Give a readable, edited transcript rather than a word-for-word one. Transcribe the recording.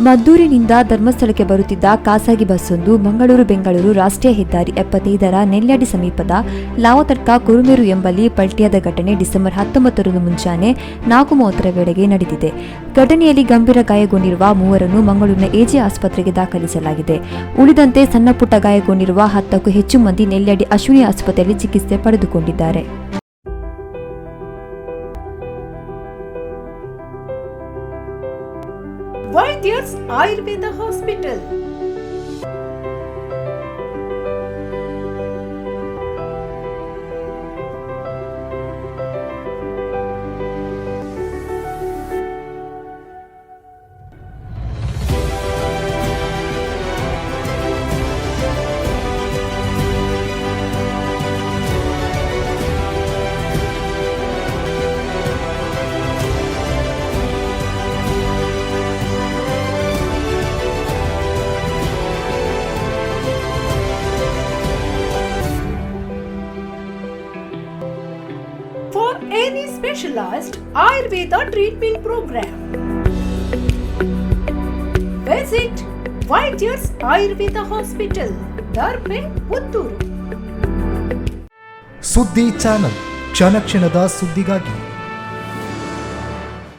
ಮದ್ದೂರಿನಿಂದ ಧರ್ಮಸ್ಥಳಕ್ಕೆ ಬರುತ್ತಿದ್ದ ಖಾಸಗಿ ಬಸ್ಸೊಂದು ಮಂಗಳೂರು-ಬೆಂಗಳೂರು ರಾಷ್ಟ್ರೀಯ ಹೆದ್ದಾರಿ 75ರ ನೆಲ್ಯಾಡಿ ಸಮೀಪದ ಲಾವತಡ್ಕ ಕುರುಮೇರು ಎಂಬಲ್ಲಿ ಪಲ್ಟಿಯಾದ ಘಟನೆ ಡಿಸೆಂಬರ್ 19ರಂದು ಮುಂಜಾನೆ 4:30 ವೇಳೆಗೆ ನಡೆದಿದೆ. ಘಟನೆಯಲ್ಲಿ ಗಂಭೀರ ಗಾಯಗೊಂಡಿರುವ ಮೂವರನ್ನು ಮಂಗಳೂರಿನ ಎಜೆ ಆಸ್ಪತ್ರೆಗೆ ದಾಖಲಿಸಲಾಗಿದೆ. ಉಳಿದಂತೆ ಸಣ್ಣಪುಟ್ಟ ಗಾಯಗೊಂಡಿರುವ 10ಕ್ಕೂ ಹೆಚ್ಚು ಮಂದಿ ನೆಲ್ಯಾಡಿ ಅಶ್ವಿನಿ ಆಸ್ಪತ್ರೆಯಲ್ಲಿ ಚಿಕಿತ್ಸೆ ಪಡೆದುಕೊಂಡಿದ್ದಾರೆ. ವೈದ್ಯರ್ಸ್ Ayurveda hospital. Any specialized Ayurveda treatment program, visit Vaidyas Ayurveda Hospital, Darbe, Puttur. ಸುದ್ದಿ ಚಾನಲ್, ಕ್ಷಣ ಕ್ಷಣದ ಸುದ್ದಿಗಾಗಿ.